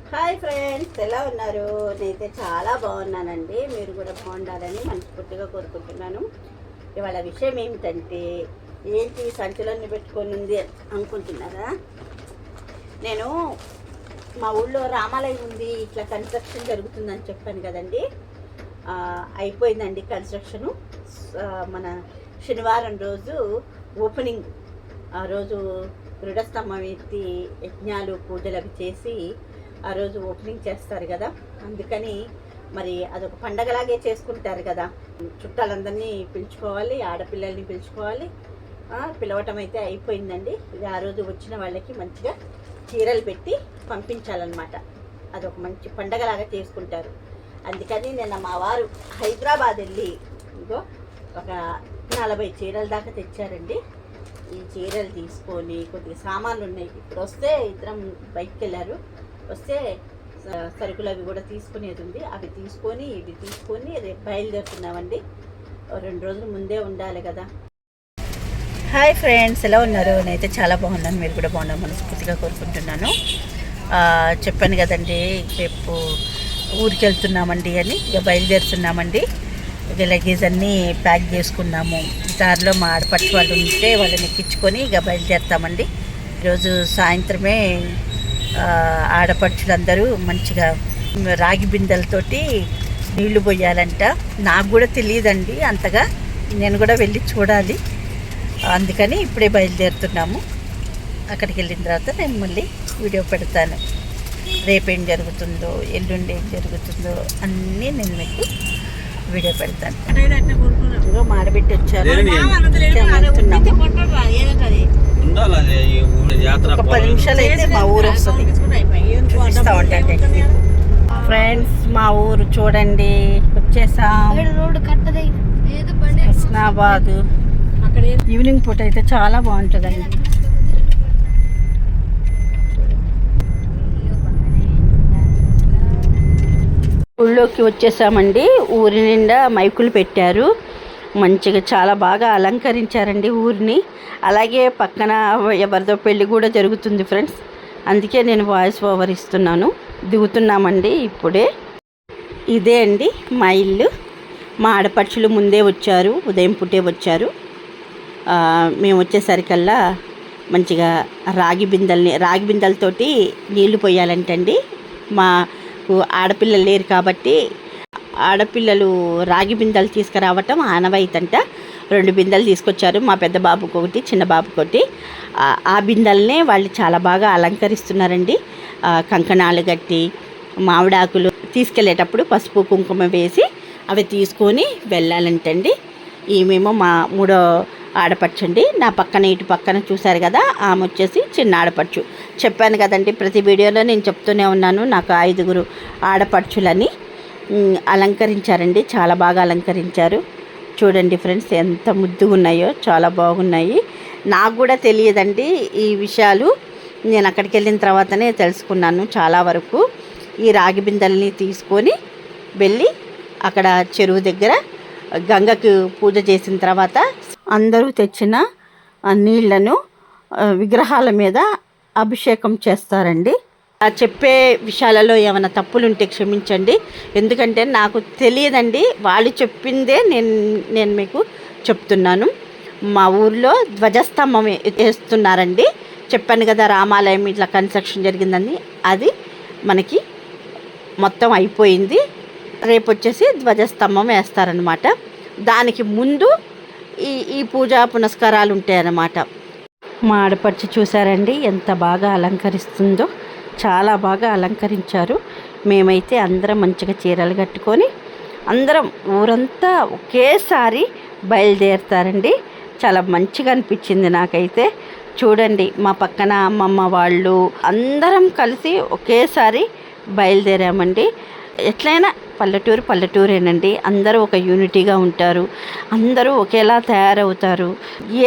Hi friends, ఎలా ఉన్నారు? నేనైతే చాలా బాగున్నానండి. మీరు కూడా బాగుండాలని మనస్ఫూర్తిగా కోరుకుంటున్నాను. ఇవాళ విషయం ఏమిటంటే, ఏంటి సంచులన్నీ పెట్టుకొని ఉంది అనుకుంటున్నారా? నేను మా ఊళ్ళో రామాలయం ఉంది, ఇట్లా కన్స్ట్రక్షన్ జరుగుతుందని చెప్పాను కదండి. అయిపోయిందండి కన్స్ట్రక్షను. మన శనివారం రోజు ఓపెనింగ్. ఆ రోజు దృఢస్తంభం ఎత్తి యజ్ఞాలు పూజలు అవి చేసి ఆ రోజు ఓపెనింగ్ చేస్తారు కదా. అందుకని మరి అదొక పండగలాగే చేసుకుంటారు కదా. చుట్టాలందరినీ పిలుచుకోవాలి, ఆడపిల్లల్ని పిలుచుకోవాలి. పిలవటం అయితే అయిపోయిందండి. ఇది ఆ రోజు వచ్చిన వాళ్ళకి మంచిగా చీరలు పెట్టి పంపించాలన్నమాట. అదొక మంచి పండగలాగా చేసుకుంటారు. అందుకని నిన్న మా వారు హైదరాబాద్ వెళ్ళి ఇంకో ఒక 40 చీరల దాకా తెచ్చారండి. ఈ చీరలు తీసుకొని కొద్దిగా సామాన్లు ఉన్నాయి. ఇప్పుడు వస్తే ఇద్దరం బయటికి వెళ్ళారు. వస్తే సరుకులు అవి కూడా తీసుకునేది ఉంది. అవి తీసుకొని ఇవి తీసుకొని రేపు బయలుదేరుతున్నామండి. 2 రోజుల ముందే ఉండాలి కదా. హాయ్ ఫ్రెండ్స్, ఎలా ఉన్నారు? నేనైతే చాలా బాగున్నాను. మీరు కూడా బాగున్నాను మనస్ఫూర్తిగా కోరుకుంటున్నాను. చెప్పాను కదండి, రేపు ఊరికి వెళ్తున్నామండి అని. ఇక బయలుదేరుతున్నామండి. ఇక లగేజ్ అన్నీ ప్యాక్ చేసుకున్నాము. దారిలో మా ఆడపడుచు వాళ్ళు ఉంటే వాళ్ళని ఎక్కించుకొని ఇక బయలుదేరుతామండి. ఈరోజు సాయంత్రమే ఆడపడుచులందరూ మంచిగా రాగి బిందెలతోటి నీళ్లు పోయాలంట. నాకు కూడా తెలియదండి అంతగా, నేను కూడా వెళ్ళి చూడాలి. అందుకని ఇప్పుడే బయలుదేరుతున్నాము. అక్కడికి వెళ్ళిన తర్వాత నేను మళ్ళీ వీడియో పెడతాను. రేపేం జరుగుతుందో, ఎల్లుండి ఏం జరుగుతుందో అన్నీ నేను మీకు వీడియో పెడతాను. ఇదిగో మాడబెట్టి వచ్చాను. ఒక 10 నిమిషాలు అయితే మా ఊరు వస్తుంది. చూపిస్తా ఉంటాండి ఫ్రెండ్స్. మా ఊరు చూడండి, వచ్చేసాం. హస్నాబాద్. ఈవినింగ్ పూట అయితే చాలా బాగుంటుందండి. ఊళ్ళోకి వచ్చేసామండి. ఊరి నిండా మైకులు పెట్టారు. మంచిగా చాలా బాగా అలంకరించారండి ఊరిని. అలాగే పక్కన ఎవరిదో పెళ్ళి కూడా జరుగుతుంది ఫ్రెండ్స్. అందుకే నేను వాయిస్ ఓవర్ ఇస్తున్నాను. దిగుతున్నామండి ఇప్పుడే. ఇదే అండి మా ఇల్లు. మా ఆడపడుచులు ముందే వచ్చారు, ఉదయం పుట్టే వచ్చారు. మేము వచ్చేసరికల్లా మంచిగా రాగి బిందెలతోటి నీళ్లు పోయాలంటండి. మాకు ఆడపిల్లలు లేరు కాబట్టి ఆడపిల్లలు రాగి బిందెలు తీసుకురావటం ఆనవాయితంట. 2 బిందెలు తీసుకొచ్చారు. మా పెద్ద బాబుకి ఒకటి, చిన్న బాబుకి ఒకటి. ఆ బిందెలనే వాళ్ళు చాలా బాగా అలంకరిస్తున్నారండి. కంకణాలు కట్టి మామిడాకులు తీసుకెళ్ళేటప్పుడు పసుపు కుంకుమ వేసి అవి తీసుకొని వెళ్ళాలంటండి. ఈమెమో మా 3వ ఆడపడుచండి. నా పక్కన ఇటు పక్కన చూశారు కదా, ఆమె వచ్చేసి చిన్న ఆడపడుచు. చెప్పాను కదండి, ప్రతి వీడియోలో నేను చెప్తూనే ఉన్నాను, నాకు 5 ఆడపడుచులని. అలంకరించారండి, చాలా బాగా అలంకరించారు. చూడండి ఫ్రెండ్స్, ఎంత ముద్దుగా ఉన్నాయో, చాలా బాగున్నాయి. నాకు కూడా తెలియదండి ఈ విషయాలు. నేను అక్కడికి వెళ్ళిన తర్వాతనే తెలుసుకున్నాను చాలా వరకు. ఈ రాగి బిందెల్ని తీసుకొని వెళ్ళి అక్కడ చెరువు దగ్గర గంగకు పూజ చేసిన తర్వాత అందరూ తెచ్చిన నీళ్లను విగ్రహాల మీద అభిషేకం చేస్తారండి. చెప్పే విషయాలలో ఏమైనా తప్పులుంటే క్షమించండి, ఎందుకంటే నాకు తెలియదండి. వాళ్ళు చెప్పిందే నేను మీకు చెప్తున్నాను. మా ఊర్లో ధ్వజస్తంభం వేస్తున్నారండి. చెప్పాను కదా, రామాలయం ఇట్లా కన్స్ట్రక్షన్ జరిగిందని. అది మనకి మొత్తం అయిపోయింది. రేపు వచ్చేసి ధ్వజస్తంభం వేస్తారనమాట. దానికి ముందు ఈ పూజా పునస్కారాలు ఉంటాయన్నమాట. మా ఆడపడిచి చూసారండి ఎంత బాగా అలంకరిస్తుందో. చాలా బాగా అలంకరించారు. మేమైతే అందరం మంచిగా చీరలు కట్టుకొని అందరం ఊరంతా ఒకేసారి బయలుదేరుతారండి. చాలా మంచిగా అనిపించింది నాకైతే. చూడండి, మా పక్కన అమ్మమ్మ వాళ్ళు అందరం కలిసి ఒకేసారి బయలుదేరామండి. ఎట్లయినా పల్లెటూరేనండి. అందరూ ఒక యూనిటీగా ఉంటారు, అందరూ ఒకేలా తయారవుతారు.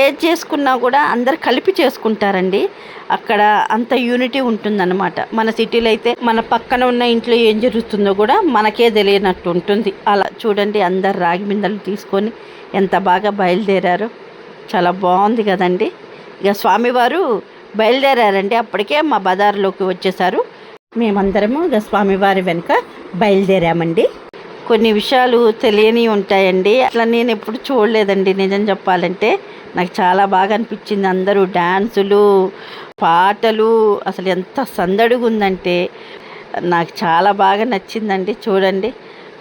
ఏది చేసుకున్నా కూడా అందరు కలిపి చేసుకుంటారండి. అక్కడ అంత యూనిటీ ఉంటుందన్నమాట. మన సిటీలో అయితే మన పక్కన ఉన్న ఇంట్లో ఏం జరుగుతుందో కూడా మనకే తెలియనట్టు ఉంటుంది. అలా చూడండి, అందరు రాగి బిందెలు తీసుకొని ఎంత బాగా బయలుదేరారో. చాలా బాగుంది కదండి. ఇక స్వామివారు బయలుదేరారండి. అప్పటికే మా బజార్లోకి వచ్చేసారు. మేమందరము స్వామివారి వెనుక బయలుదేరామండి. కొన్ని విషయాలు తెలియని ఉంటాయండి. అట్లా నేను ఎప్పుడు చూడలేదండి. నిజం చెప్పాలంటే నాకు చాలా బాగా అనిపించింది. అందరూ డ్యాన్సులు, పాటలు, అసలు ఎంత సందడిగా ఉందంటే నాకు చాలా బాగా నచ్చిందండి. చూడండి,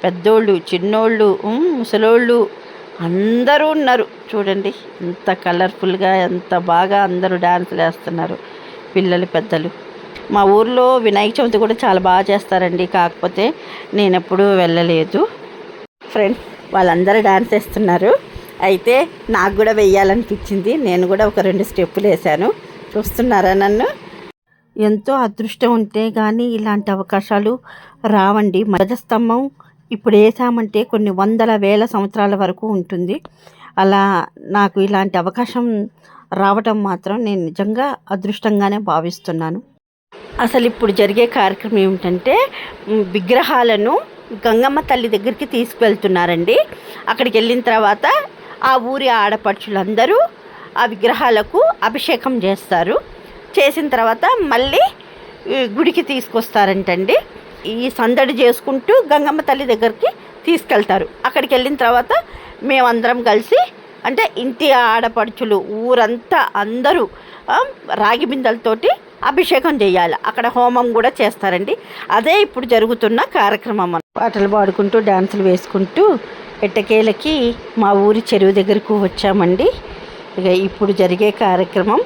పెద్దోళ్ళు, చిన్నోళ్ళు, ముసలోళ్ళు అందరూ ఉన్నారు. చూడండి ఎంత కలర్ఫుల్గా, ఎంత బాగా అందరూ డ్యాన్సులు వేస్తున్నారు, పిల్లలు, పెద్దలు. మా ఊర్లో వినాయక చవితి కూడా చాలా బాగా చేస్తారండి. కాకపోతే నేను ఎప్పుడూ వెళ్ళలేదు. ఫ్రెండ్స్ వాళ్ళందరూ డ్యాన్స్ వేస్తున్నారు. అయితే నాకు కూడా వెయ్యాలనిపించింది. నేను కూడా ఒక 2 స్టెప్పులు వేసాను. చూస్తున్నారా నన్ను? ఎంతో అదృష్టం ఉంటే కానీ ఇలాంటి అవకాశాలు రావండి. ధ్వజస్తంభం ఇప్పుడు వేసామంటే కొన్ని వందల వేల సంవత్సరాల వరకు ఉంటుంది. అలా నాకు ఇలాంటి అవకాశం రావటం మాత్రం నేను నిజంగా అదృష్టంగానే భావిస్తున్నాను. అసలు ఇప్పుడు జరిగే కార్యక్రమం ఏమిటంటే విగ్రహాలను గంగమ్మ తల్లి దగ్గరికి తీసుకువెళ్తున్నారండి. అక్కడికి వెళ్ళిన తర్వాత ఆ ఊరి ఆడపడుచులందరూ ఆ విగ్రహాలకు అభిషేకం చేస్తారు. చేసిన తర్వాత మళ్ళీ గుడికి తీసుకొస్తారంటండి. ఈ సందడి చేసుకుంటూ గంగమ్మ తల్లి దగ్గరికి తీసుకెళ్తారు. అక్కడికి వెళ్ళిన తర్వాత మేమందరం కలిసి, అంటే ఇంటి ఆడపడుచులు, ఊరంతా అందరూ రాగి బిందెలతోటి అభిషేకం చేయాలి. అక్కడ హోమం కూడా చేస్తారండి. అదే ఇప్పుడు జరుగుతున్న కార్యక్రమం. పాటలు పాడుకుంటూ డ్యాన్సులు వేసుకుంటూ ఎట్టకేలకి మా ఊరి చెరువు దగ్గరకు వచ్చామండి. ఇక ఇప్పుడు జరిగే కార్యక్రమం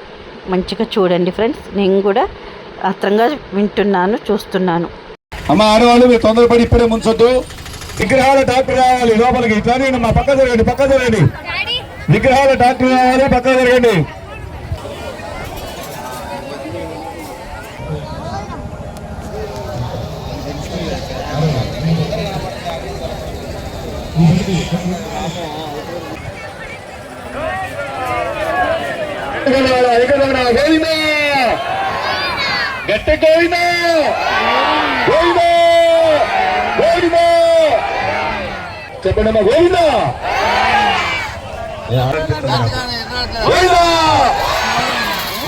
మంచిగా చూడండి ఫ్రెండ్స్. నేను కూడా ఆత్రంగా వింటున్నాను, చూస్తున్నాను. అమ్మ ఆడవాళ్ళు మీరు తొందరపడి ఇప్పుడే ముంచొద్దు. విగ్రహాల డాక్టర్ రావాలి లోపలికి. ఇట్లా మా పక్క జరగండి, పక్క జరగండి. విగ్రహాల డాక్టర్ రావాలి, పక్క జరగండి. గట్టి గోవిందా, గోవిందా, గోవిందా చెప్పండి. గోవిందా, గోవిందా,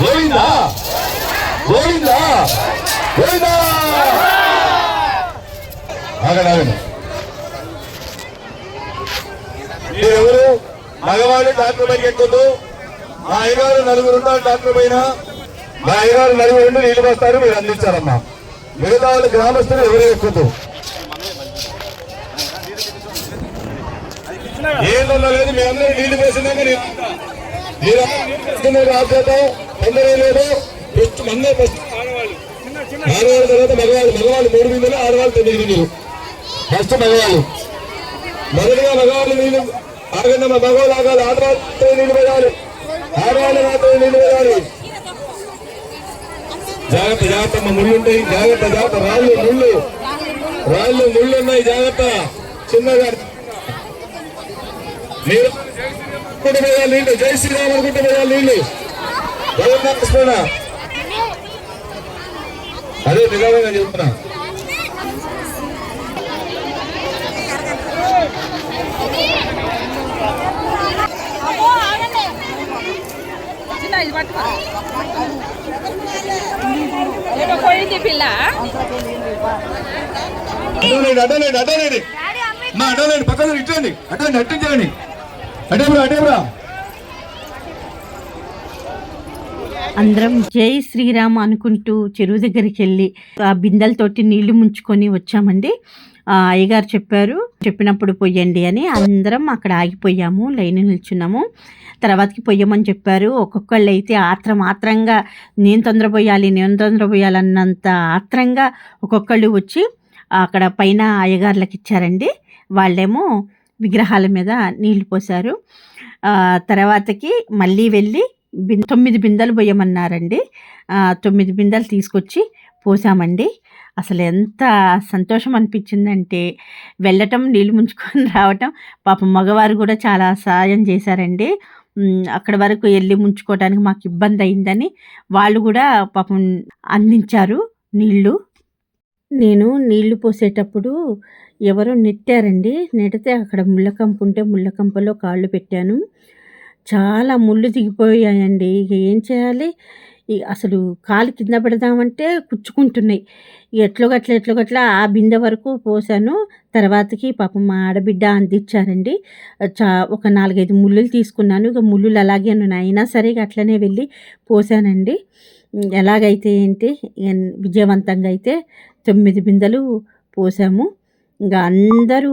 గోవిందా, గోవిందా, గోవిందా. ఆగండి. మీరెవరు? మగవాళ్ళు డాక్టర్ పైకి ఎక్కుతూ మా అయ్యగారు 4 ఉన్నారు. డాక్టర్ పైన మా అయ్యగారు 4 నీళ్లు వస్తారు, మీరు అందించాలమ్మా. మిగతా వాళ్ళు గ్రామస్తులు ఎవరే ఎక్కుతూ ఏదో లేదు. మీ అందరూ నీళ్లు పోసినాక మీరు ఆచేద్దాం. తొందర లేదు. ఆడవాళ్ళ తర్వాత మగవాళ్ళు 3 బిందెలు, ఆడవాళ్ళు 9 బిందెలు. ఫస్ట్ మగవాళ్ళు మొదటిగా మగవాళ్ళు నీళ్లు ఆగండి. మగవాళ్ళు ఆగాలి, ఆడవాళ్ళతో నీళ్లు పోయాలి, ఆడవాళ్ళు మాత్రం నీళ్లు పోయాలి. జాగ్రత్త, జాగ్రత్త. ముళ్ళు ఉంటాయి, జాగ్రత్త, జాగ్రత్త. రాళ్ళు ముళ్ళు ఉన్నాయి, జాగ్రత్త. చిన్నగా మీరు పోయాలి నీళ్లు. జై శ్రీరామ్ అనుకుంటే పోయాలి నీళ్లు. జగన్నాథ అదే నిజంగా చెప్తున్నా. అడ్డండి పక్కన ఇచ్చండి. అట్టించండి. అటేబ్రా. అందరం జై శ్రీరామ్ అనుకుంటూ చెరువు దగ్గరికి వెళ్ళి ఆ బిందెలతోటి నీళ్లు ముంచుకొని వచ్చామండి. అయ్యగారు చెప్పినప్పుడు పొయ్యండి అని అందరం అక్కడ ఆగిపోయాము, లైన్ నిల్చున్నాము. తర్వాతకి పొయ్యమని చెప్పారు. ఒక్కొక్కళ్ళు అయితే ఆత్రంగా నేను తొందర పోయాలన్నంత ఆత్రంగా ఒక్కొక్కళ్ళు వచ్చి అక్కడ పైన అయ్యగారులకు ఇచ్చారండి. వాళ్ళేమో విగ్రహాల మీద నీళ్లు పోశారు. తర్వాతకి మళ్ళీ వెళ్ళి 9 బిందెలు పోయమన్నారండి. 9 బిందెలు తీసుకొచ్చి పోసామండి. అసలు ఎంత సంతోషం అనిపించిందంటే వెళ్ళటం, నీళ్ళు ముంచుకొని రావటం. పాపం మగవారు కూడా చాలా సాయం చేశారండి. అక్కడ వరకు వెళ్ళి ముంచుకోవడానికి మాకు ఇబ్బంది అయిందని వాళ్ళు కూడా పాపం అందించారు నీళ్ళు. నేను నీళ్లు పోసేటప్పుడు ఎవరో నెట్టారండి. నెడితే అక్కడ ముళ్ళకంప ఉంటే ముళ్ళకంపలో కాళ్ళు పెట్టాను. చాలా ముళ్ళు దిగిపోయాయండి. ఇక ఏం చేయాలి? అసలు కాలు కింద పెడదామంటే కుచ్చుకుంటున్నాయి. ఎట్లోగట్ల ఆ బిందె వరకు పోసాను. తర్వాతకి పాపం మా ఆడబిడ్డ అందిచ్చారండి. ఒక 4, 5 ముల్లులు తీసుకున్నాను. ఇక ముల్లులు అలాగే ఉన్నాయి. అయినా సరే ఇక అట్లనే వెళ్ళి పోసానండి. ఎలాగైతే ఏంటి విజయవంతంగా అయితే 9 బిందెలు పోసాము. ఇంకా అందరూ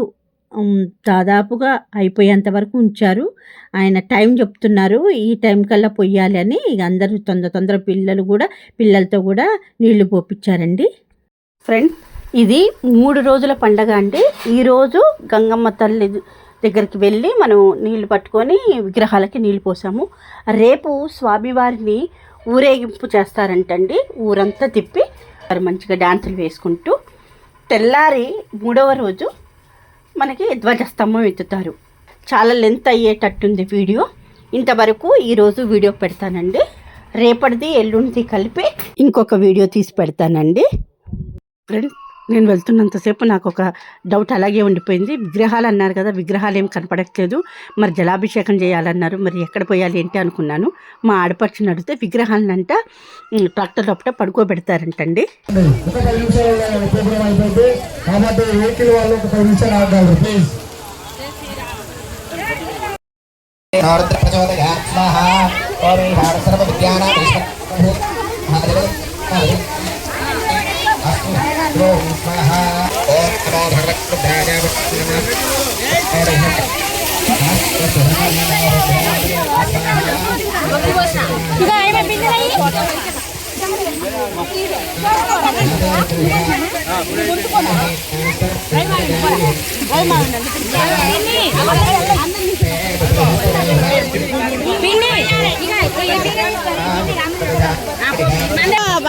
దాదాపుగా అయిపోయేంత వరకు ఉంచారు. ఆయన టైం చెప్తున్నారు, ఈ టైం కల్లా పొయ్యాలి అని. ఇక అందరూ తొందర పిల్లలతో కూడా నీళ్లు పోపించారండి. ఫ్రెండ్, ఇది 3 రోజుల పండగ అండి. ఈరోజు గంగమ్మ తల్లి దగ్గరికి వెళ్ళి మనం నీళ్లు పట్టుకొని విగ్రహాలకి నీళ్లు పోసాము. రేపు స్వామివారిని ఊరేగింపు చేస్తారంటండి. ఊరంతా తిప్పి మంచిగా డ్యాన్సులు వేసుకుంటూ తెల్లారి 3వ రోజు మనకి ధ్వజస్తంభం ఎత్తుతారు. చాలా లెంత్ అయ్యేటట్టుంది వీడియో. ఇంతవరకు ఈరోజు వీడియో పెడతానండి. రేపటిది ఎల్లుండిది కలిపి ఇంకొక వీడియో తీసి పెడతానండి. ఫ్రెండ్స్, నేను వెళ్తున్నంతసేపు నాకు ఒక డౌట్ అలాగే ఉండిపోయింది. విగ్రహాలు అన్నారు కదా, విగ్రహాలు ఏం కనపడట్లేదు. మరి జలాభిషేకం చేయాలన్నారు, మరి ఎక్కడ పోయాలి ఏంటి అనుకున్నాను. మా ఆడపడుచుని అడిగితే విగ్రహాలనంట ట్రాక్టర్ లోపల పడుకోబెడతారంటండి.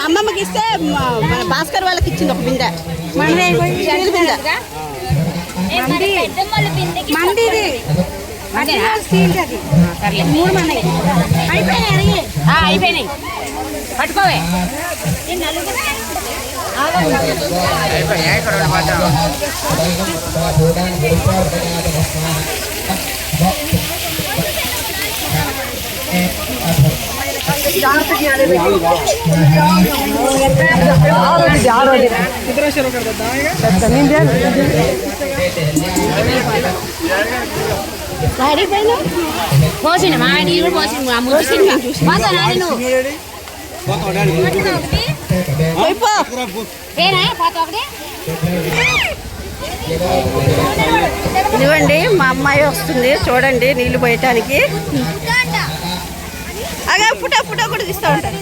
అమ్మమ్మకి ఇస్తే భాస్కర్ వాళ్ళకి ఇచ్చింది ఒక బిందె. అయిపోయినాయి పట్టుకోవే. పోసిన మా నీళ్ళు పోసిన ఇదిగోండి మా అమ్మాయి వస్తుంది చూడండి నీళ్లు పోయటానికి. అగా ఫుటో కూడా తీస్తూ ఉంటారు.